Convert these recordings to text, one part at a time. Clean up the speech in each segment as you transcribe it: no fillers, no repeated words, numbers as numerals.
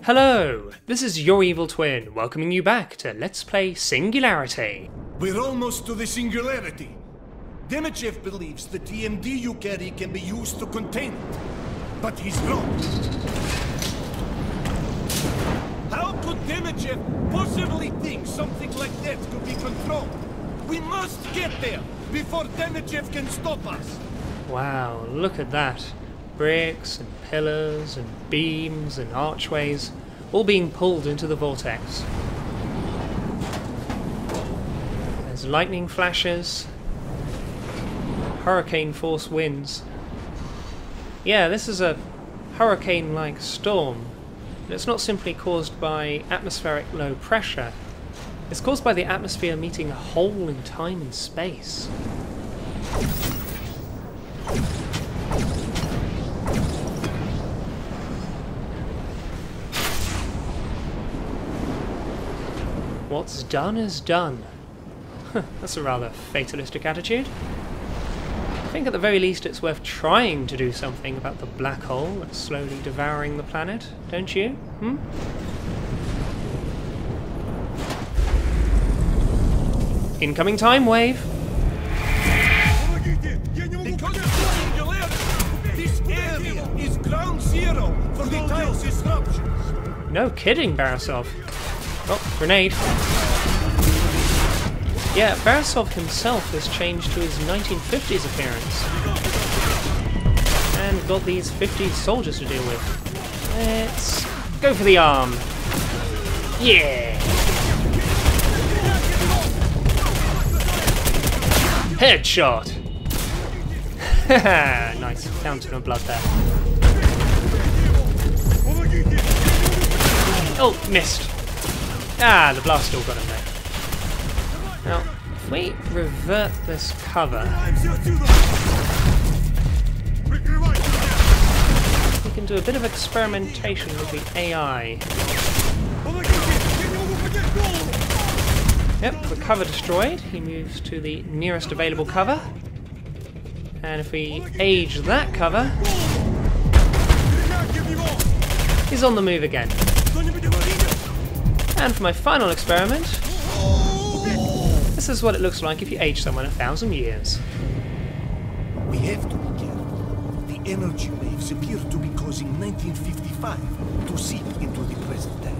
Hello, this is your evil twin, welcoming you back to Let's Play Singularity. We're almost to the Singularity. Demichev believes the TMD you carry can be used to contain it. But he's wrong. How could Demichev possibly think something like that could be controlled? We must get there before Demichev can stop us. Wow, look at that. Bricks and pillars and beams and archways, all being pulled into the vortex. There's lightning flashes, hurricane force winds. Yeah, this is a hurricane-like storm, but it's not simply caused by atmospheric low pressure. It's caused by the atmosphere meeting a hole in time and space. What's done is done. That's a rather fatalistic attitude. I think at the very least it's worth trying to do something about the black hole that's slowly devouring the planet, don't you? Incoming time wave! This area is ground zero for the time's disruptions. No kidding, Barisov. Oh, grenade. Yeah, Barisov himself has changed to his 1950s appearance. And got these 50s soldiers to deal with. Let's go for the arm. Yeah! Headshot! Haha, nice fountain of blood there. Oh, missed. Ah, the blast still got him there. Now, if we revert this cover, we can do a bit of experimentation with the AI. Yep, the cover destroyed. He moves to the nearest available cover. And if we age that cover, he's on the move again. And for my final experiment, this is what it looks like if you age someone 1,000 years. We have to be careful. The energy waves appear to be causing 1955 to seep into the present day.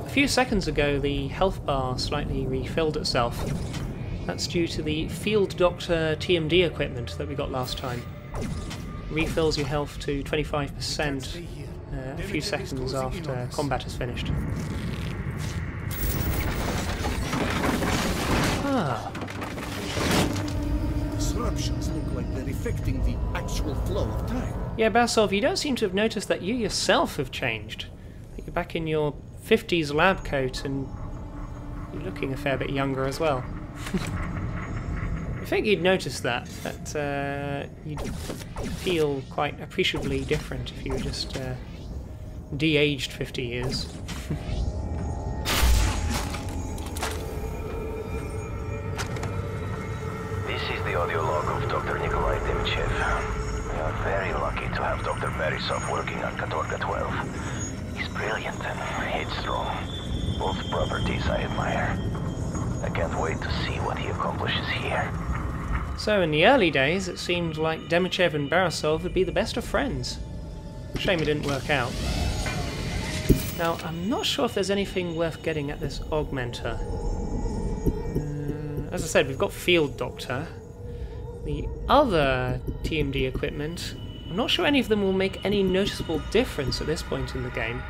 A few seconds ago, the health bar slightly refilled itself. That's due to the Field Doctor TMD equipment that we got last time. Refills your health to 25% a few seconds after combat is finished. Disruptions look like they're affecting the actual flow of time. Yeah, Barisov, you don't seem to have noticed that you yourself have changed. You're back in your 50s lab coat and you're looking a fair bit younger as well. I think you'd notice that you'd feel quite appreciably different if you were just de-aged 50 years. The audio log of Dr. Nikolai Demichev. We are very lucky to have Dr. Barisov working on Katorga 12. He's brilliant and headstrong. Both properties I admire. I can't wait to see what he accomplishes here. So in the early days, it seemed like Demichev and Barisov would be the best of friends. Shame it didn't work out. Now, I'm not sure if there's anything worth getting at this augmenter. As I said, we've got Field Doctor. The other TMD equipment, I'm not sure any of them will make any noticeable difference at this point in the game.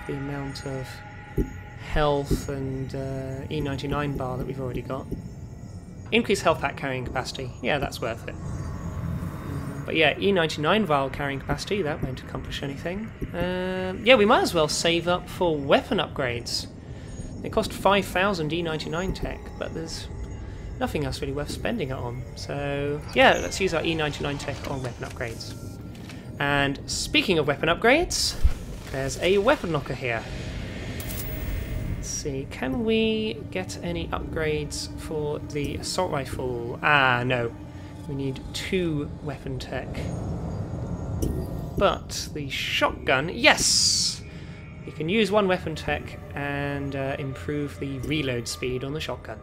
The amount of health and E99 bar that we've already got. Increased health pack carrying capacity, yeah, that's worth it. But yeah, E99 vial carrying capacity, that won't accomplish anything. Yeah, we might as well save up for weapon upgrades. They cost 5,000 E99 tech, but there's nothing else really worth spending it on. So yeah, let's use our E99 tech on weapon upgrades. And speaking of weapon upgrades, there's a weapon locker here. Let's see, can we get any upgrades for the assault rifle? Ah, no. We need 2 weapon tech. But the shotgun, yes! You can use one weapon tech and improve the reload speed on the shotgun.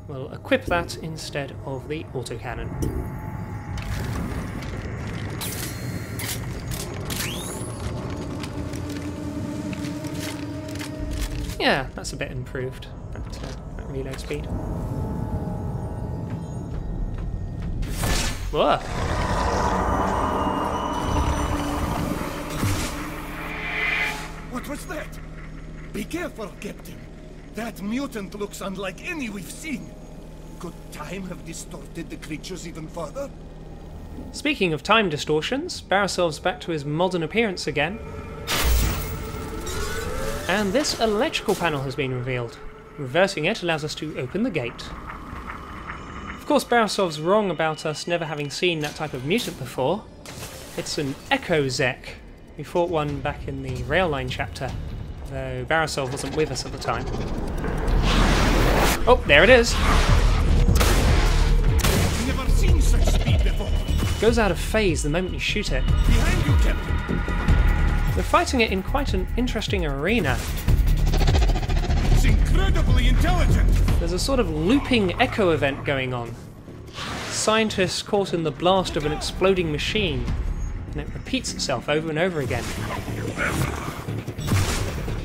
We'll equip that instead of the autocannon. Yeah, that's a bit improved, that reload speed. Whoa! What was that? Be careful, Captain. That mutant looks unlike any we've seen. Could time have distorted the creatures even further? Speaking of time distortions, Barisov's back to his modern appearance again. And this electrical panel has been revealed. Reversing it allows us to open the gate. Of course, Barisov's wrong about us never having seen that type of mutant before. It's an Echo Zek. We fought one back in the rail line chapter, though Barisov wasn't with us at the time. Oh, there it is! Never seen such speed before. Goes out of phase the moment you shoot it. Behind you, Captain. We're fighting it in quite an interesting arena. It's incredibly intelligent. There's a sort of looping echo event going on. Scientists caught in the blast of an exploding machine, and it repeats itself over and over again.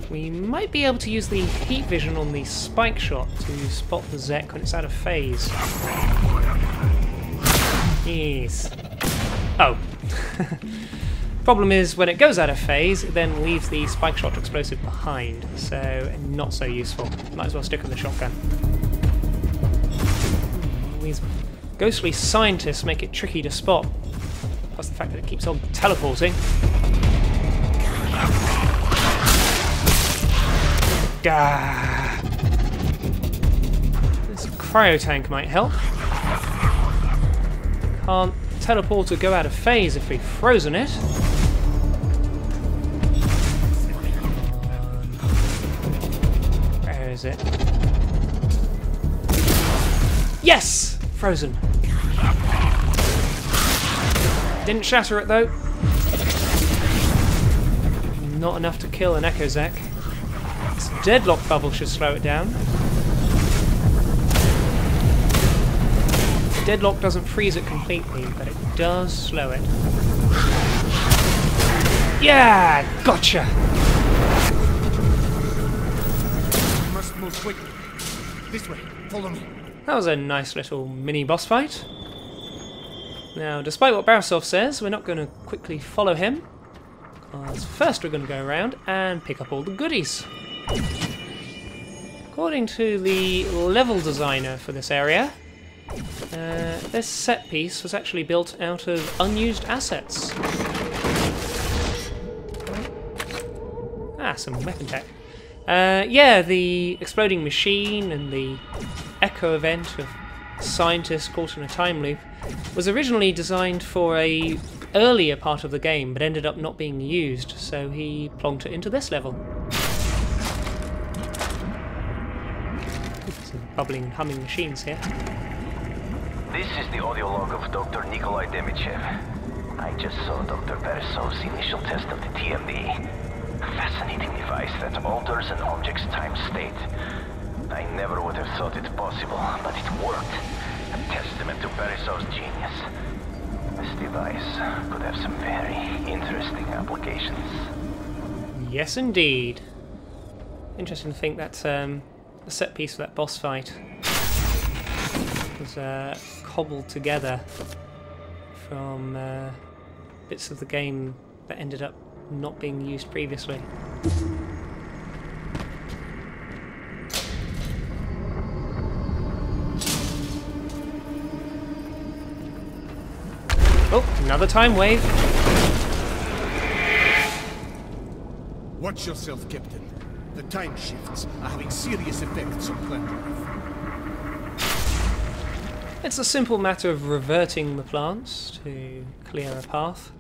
We might be able to use the heat vision on the spike shot to spot the Zek when it's out of phase. Yes. Oh. Problem is, when it goes out of phase, it then leaves the spike shot explosive behind, so not so useful. Might as well stick with the shotgun. These ghostly scientists make it tricky to spot, plus the fact that it keeps on teleporting. Gah! This cryo tank might help. Can't teleport or go out of phase if we've frozen it. Where is it? Yes! Frozen. Didn't shatter it though. Not enough to kill an Echo Zek. This deadlock bubble should slow it down. The deadlock doesn't freeze it completely, but it does slow it. Yeah! Gotcha! We must move quickly. This way. Follow me. That was a nice little mini boss fight. Now, despite what Barisov says, we're not going to quickly follow him. Because first we're going to go around and pick up all the goodies. According to the level designer for this area, this set piece was actually built out of unused assets. Ah, some weapon tech. Yeah, the exploding machine and the echo event of scientists caught in a time loop was originally designed for a earlier part of the game, but ended up not being used, so he plonked it into this level. Some bubbling and humming machines here. This is the audio log of Dr. Nikolai Demichev. I just saw Dr. Barisov's initial test of the TMD. A fascinating device that alters an object's time state. I never would have thought it possible, but it worked. A testament to Barisov's genius. This device could have some very interesting applications. Yes, indeed. Interesting to think that the set piece for that boss fight was cobbled together from bits of the game that ended up not being used previously. Oh, another time wave. Watch yourself, Captain. The time shifts are having serious effects on planet Earth. It's a simple matter of reverting the plants to clear a path.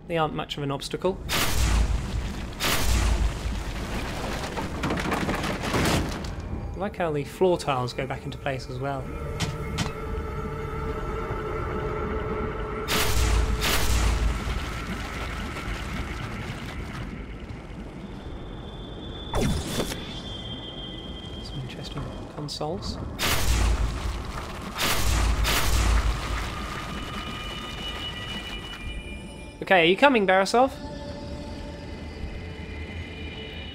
They aren't much of an obstacle. I like how the floor tiles go back into place as well. consoles. Okay, are you coming, Barisov?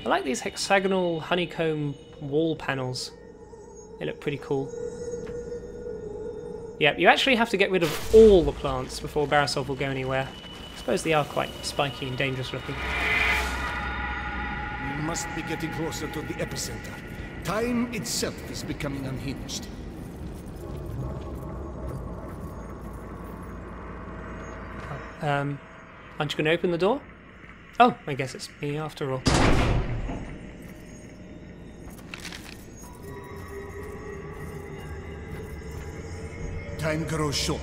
I like these hexagonal honeycomb wall panels. They look pretty cool. Yep, you actually have to get rid of all the plants before Barisov will go anywhere. I suppose they are quite spiky and dangerous looking. We must be getting closer to the epicenter. Time itself is becoming unhinged. Aren't you going to open the door? Oh, I guess it's me after all. Time grows short.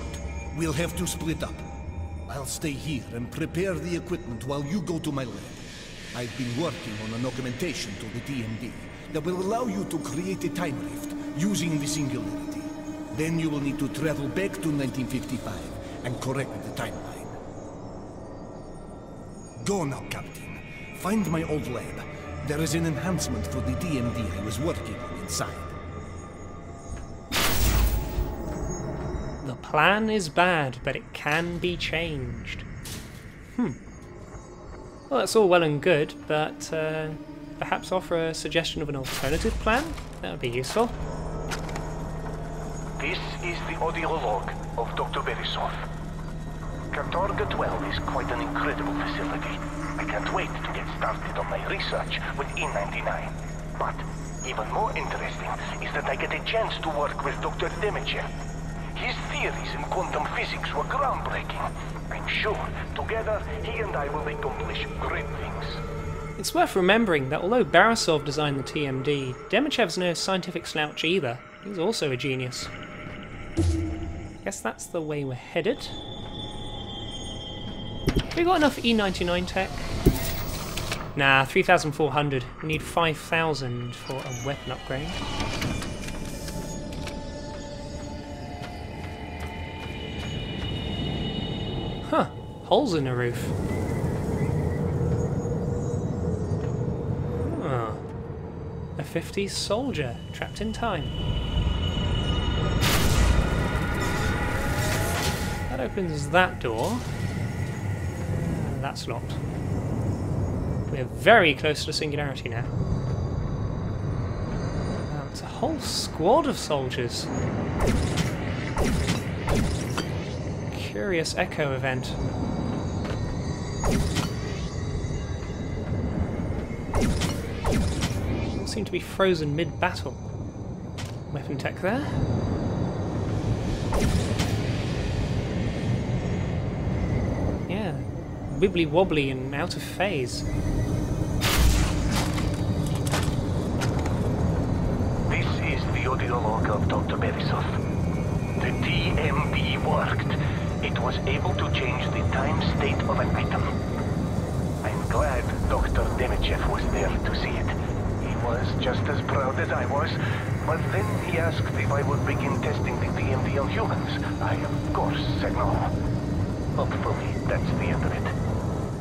We'll have to split up. I'll stay here and prepare the equipment while you go to my lab. I've been working on an augmentation to the TMD that will allow you to create a time rift using the Singularity. Then you will need to travel back to 1955 and correct the timeline. Go now, Captain. Find my old lab. There is an enhancement for the TMD I was working on inside. The plan is bad, but it can be changed. Well, that's all well and good, but perhaps offer a suggestion of an alternative plan? That would be useful. This is the audio log of Dr. Barisov. Katorga 12 is quite an incredible facility. I can't wait to get started on my research with E99. But even more interesting is that I get a chance to work with Dr. Demichev. His theories in quantum physics were groundbreaking. I'm sure together he and I will accomplish great things. It's worth remembering that although Barisov designed the TMD, Demichev's no scientific slouch either. He's also a genius. Guess that's the way we're headed. Have we got enough E99 tech? Nah, 3,400. We need 5,000 for a weapon upgrade. Huh, holes in the roof. Oh. A 50s soldier trapped in time. That opens that door. That's locked. We're very close to Singularity now. It's a whole squad of soldiers. Curious echo event. All seem to be frozen mid-battle. Weapon tech there. Yeah, wibbly wobbly and out of phase. This is the audio log of Dr. Barisov. The TMD worked. It was able to change the time state of an item. I'm glad Dr. Demichev was there to see it. He was just as proud as I was, but then he asked if I would begin testing the TMD on humans. I, of course, said no. Hopefully, that's the end of it.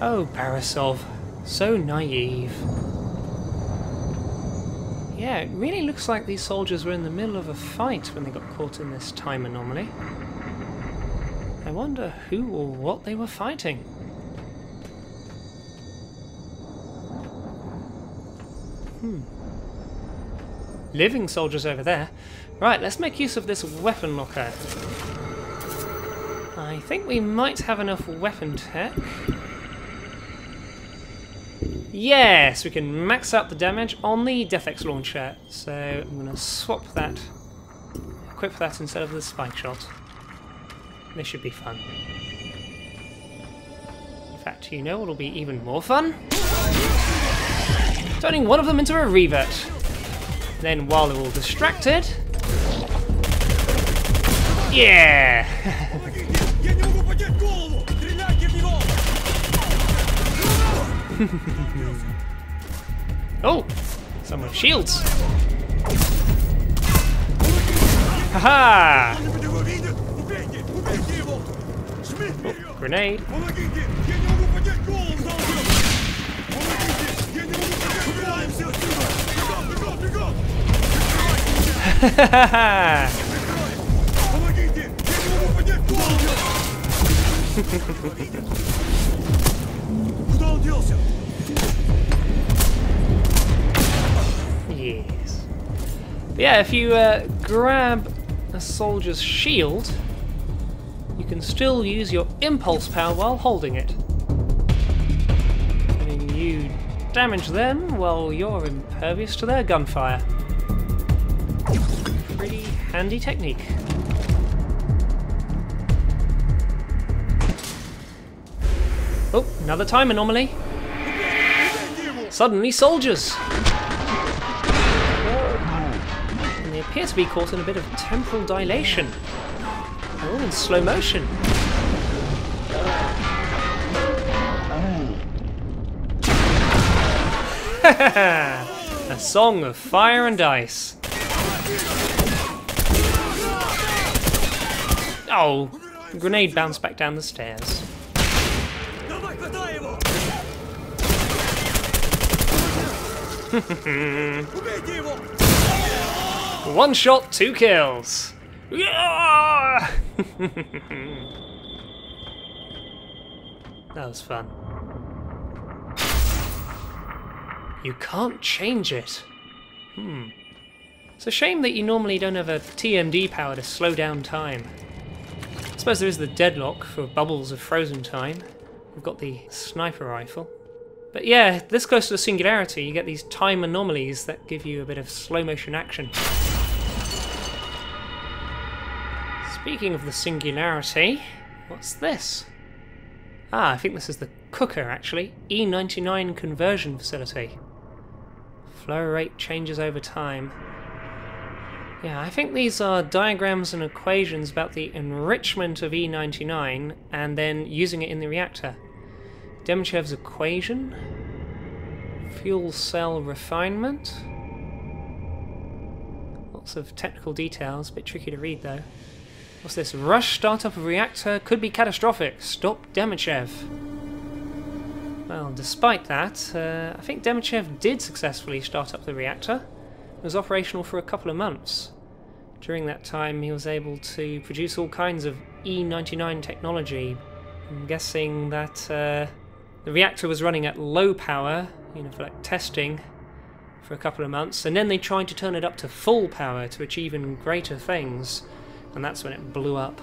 Oh, Barisov. So naive. Yeah, it really looks like these soldiers were in the middle of a fight when they got caught in this time anomaly. I wonder who or what they were fighting. Living soldiers over there. Right, let's make use of this weapon locker. I think we might have enough weapon tech. Yes, we can max out the damage on the DefX launcher. So I'm going to swap that, equip that instead of the spike shot. This should be fun. In fact, you know what'll be even more fun? Turning one of them into a revert. Then while they're all distracted... Yeah! Oh! Some with shields! Haha! Oh, grenade. Yes. But yeah, if you grab a soldier's shield, you can still use your impulse power while holding it. And then you damage them while you're impervious to their gunfire. Pretty handy technique. Oh, another time anomaly. Suddenly soldiers! And they appear to be caught in a bit of temporal dilation. They're all in slow motion. A song of fire and ice. Oh, the grenade bounced back down the stairs. One shot, 2 kills. That was fun. You can't change it. It's a shame that you normally don't have a TMD power to slow down time. I suppose there is the deadlock for bubbles of frozen time. We've got the sniper rifle. But yeah, this close to the Singularity, you get these time anomalies that give you a bit of slow motion action. Speaking of the Singularity, what's this? Ah, I think this is the cooker actually. E99 conversion facility. Flow rate changes over time. Yeah, I think these are diagrams and equations about the enrichment of E99 and then using it in the reactor. Demchev's equation, fuel cell refinement, lots of technical details, a bit tricky to read though. What's this? Rush startup of reactor could be catastrophic, stop Demchev. Well, despite that, I think Demchev did successfully start up the reactor. It was operational for a couple of months. During that time he was able to produce all kinds of E99 technology. I'm guessing that the reactor was running at low power, for like testing for a couple of months, and then they tried to turn it up to full power to achieve even greater things, and that's when it blew up.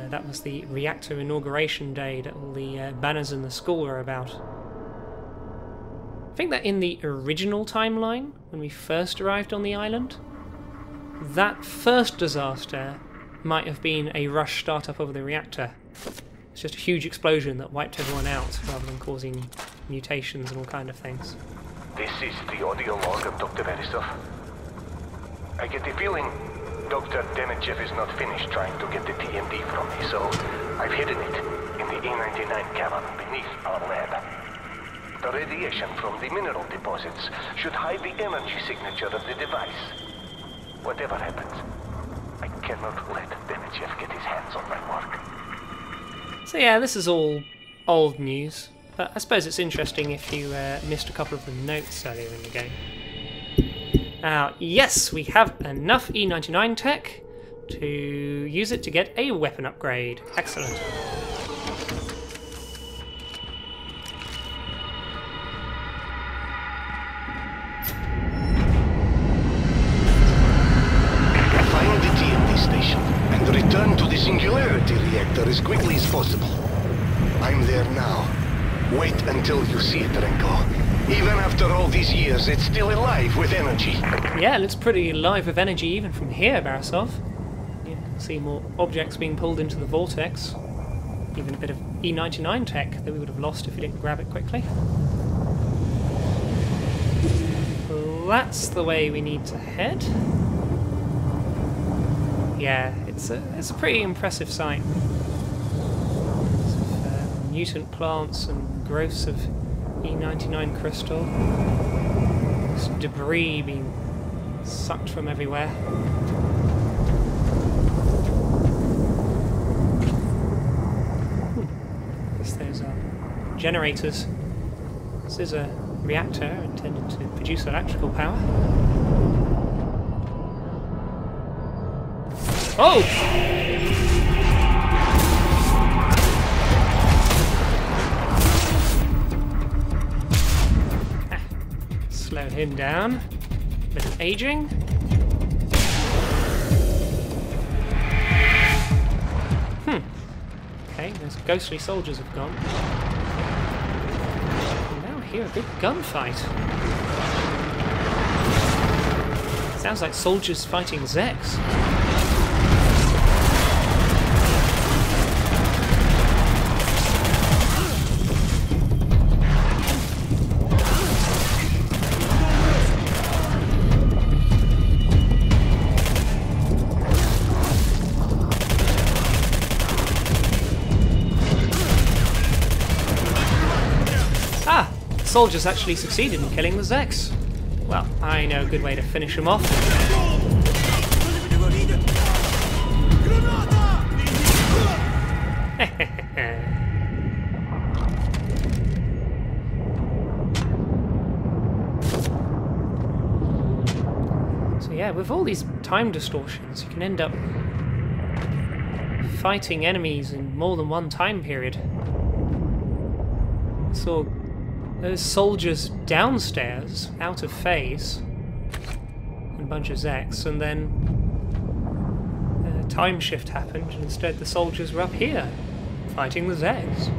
That was the reactor inauguration day that all the banners in the school were about. I think that in the original timeline, when we first arrived on the island, that first disaster might have been a rush startup of the reactor. It's just a huge explosion that wiped everyone out, rather than causing mutations and all kind of things. This is the audio log of Dr. Barisov. I get the feeling Dr. Demechev is not finished trying to get the TMD from me, so I've hidden it in the E99 cavern beneath our lab. The radiation from the mineral deposits should hide the energy signature of the device. Whatever happens, I cannot let Demechev get his hands on my work. So yeah, this is all old news, but I suppose it's interesting if you missed a couple of the notes earlier in the game. Yes, we have enough E99 tech to use it to get a weapon upgrade. Excellent. Find the TMD station and return to the Singularity Reactor as quickly as possible. I'm there now. Wait until you see it, Renko. Even after all these years, it's still alive with energy. Yeah, it looks pretty alive with energy even from here, Barisov. You can see more objects being pulled into the vortex. Even a bit of E99 tech that we would have lost if we didn't grab it quickly. Well, that's the way we need to head. Yeah, it's a pretty impressive sight. Mutant plants and growths of E99 crystal. This debris being sucked from everywhere. I guess those are generators. This is a reactor intended to produce electrical power. Oh! Slow him down. Bit of aging. Okay, those ghostly soldiers have gone. And now I hear a big gunfight. Sounds like soldiers fighting Zeks. Soldiers actually succeeded in killing the Zeks. Well, I know a good way to finish them off. So yeah, with all these time distortions, you can end up fighting enemies in more than one time period. So those soldiers downstairs, out of phase, and a bunch of Zeks, and then a time shift happened, and instead the soldiers were up here, fighting the Zeks.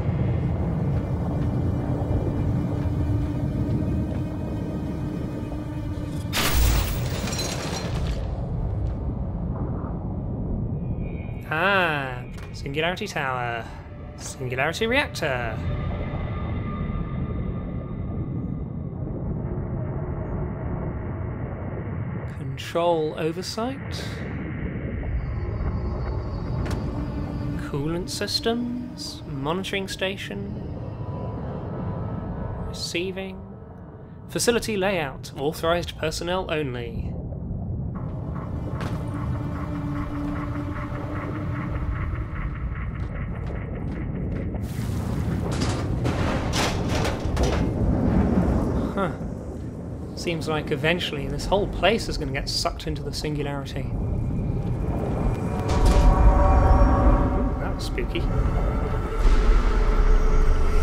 Ah, Singularity Tower, Singularity Reactor. Control oversight, coolant systems, monitoring station, receiving, facility layout, authorized personnel only. Huh. Seems like eventually this whole place is going to get sucked into the Singularity. Ooh, that was spooky.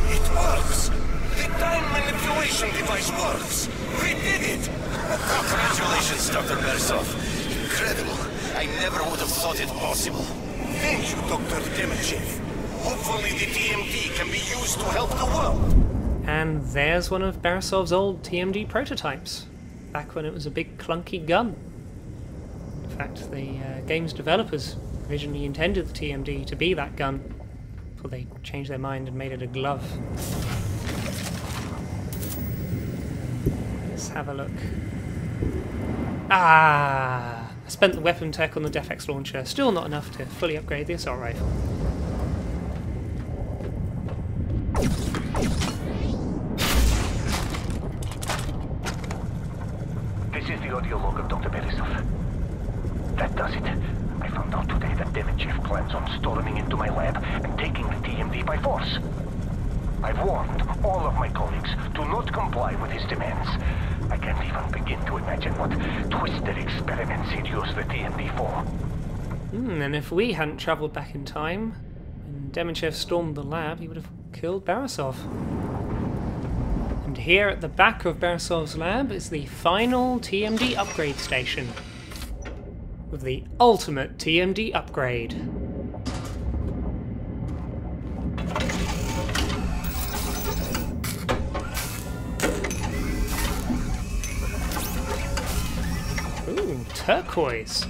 It works! The time manipulation device works! We did it! Congratulations, Dr. Barisov. Incredible. I never would have thought it possible. Thank you, Dr. Demechev. Hopefully the TMD can be used to help the world. And there's one of Barisov's old TMD prototypes, back when it was a big clunky gun. In fact, the game's developers originally intended the TMD to be that gun, before they changed their mind and made it a glove. Let's have a look. Ah! I spent the weapon tech on the Defex launcher, still not enough to fully upgrade the assault rifle. This is the audio log of Dr. Barisov. That does it. I found out today that Demechev plans on storming into my lab and taking the TMD by force. I've warned all of my colleagues to not comply with his demands. I can't even begin to imagine what twisted experiments he'd use the TMD for. And if we hadn't travelled back in time, and Demechev stormed the lab, he would have killed Barisov. And here at the back of Barisov's lab is the final TMD upgrade station, with the ultimate TMD upgrade. Ooh, turquoise.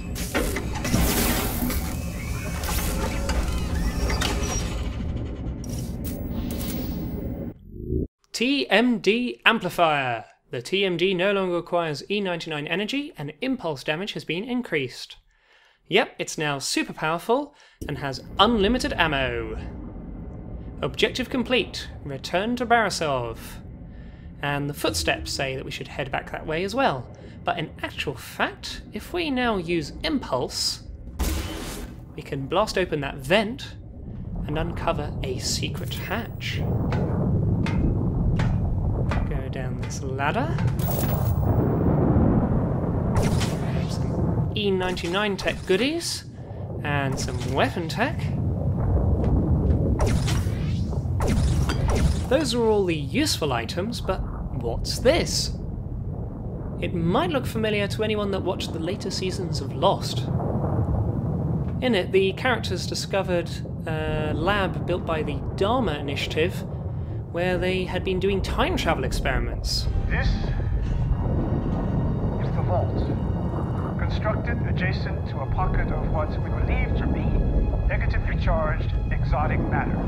TMD Amplifier. The TMD no longer requires E99 energy and impulse damage has been increased. Yep, it's now super powerful and has unlimited ammo. Objective complete. Return to Barisov. And the footsteps say that we should head back that way as well. But in actual fact, if we now use impulse, we can blast open that vent and uncover a secret hatch. Go down this ladder. Some E99 tech goodies. And some weapon tech. Those are all the useful items, but what's this? It might look familiar to anyone that watched the later seasons of Lost. In it, the characters discovered a lab built by the Dharma Initiative where they had been doing time travel experiments. This is the vault, constructed adjacent to a pocket of what we believe to be negatively charged exotic matter.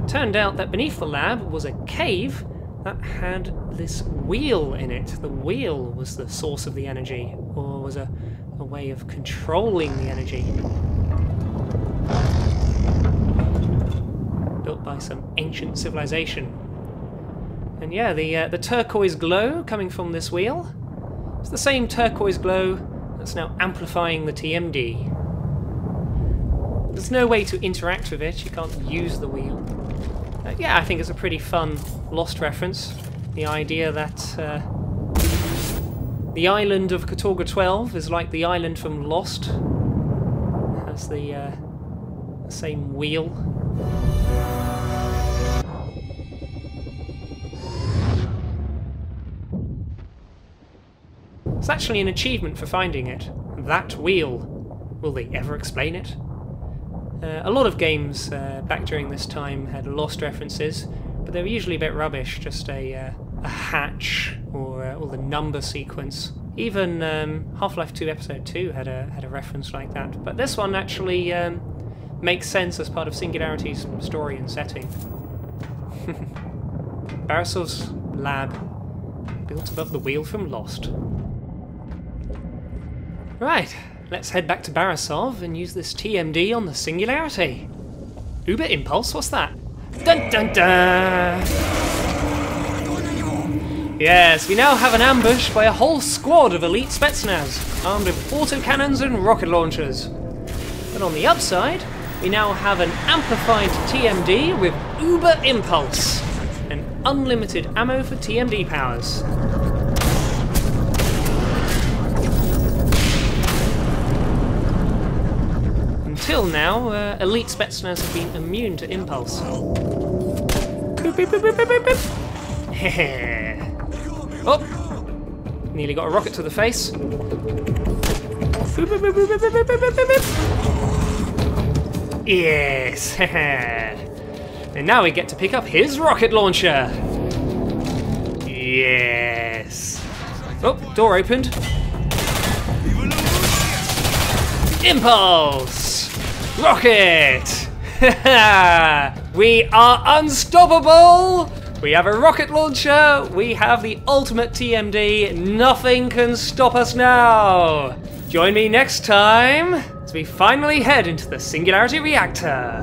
It turned out that beneath the lab was a cave that had this wheel in it. The wheel was the source of the energy, or was a way of controlling the energy. Built by some ancient civilization. And yeah, the turquoise glow coming from this wheel, it's the same turquoise glow that's now amplifying the TMD. There's no way to interact with it, you can't use the wheel. Yeah, I think it's a pretty fun Lost reference. The idea that the island of Katorga 12 is like the island from Lost. It has the same wheel. It's actually an achievement for finding it. That wheel. Will they ever explain it? A lot of games back during this time had Lost references, but they were usually a bit rubbish, just a hatch or the number sequence. Even Half-Life 2 Episode 2 had a reference like that, but this one actually makes sense as part of Singularity's story and setting. Barisov's lab, built above the wheel from Lost. Right. Let's head back to Barisov and use this TMD on the Singularity. Uber Impulse, what's that? Dun dun dun! Yes, we now have an ambush by a whole squad of elite Spetsnaz, armed with autocannons and rocket launchers. But on the upside, we now have an amplified TMD with Uber Impulse, and unlimited ammo for TMD powers. Until now, elite Spetsnaz have been immune to Impulse. Boop, boop, boop, boop, boop, boop. Oh! Nearly got a rocket to the face. Boop, boop, boop, boop, boop, boop, boop, boop, boop. Yes! And now we get to pick up his rocket launcher. Yes! Oh, door opened. Impulse! Rocket! We are unstoppable! We have a rocket launcher, we have the ultimate TMD, nothing can stop us now! Join me next time as we finally head into the Singularity Reactor.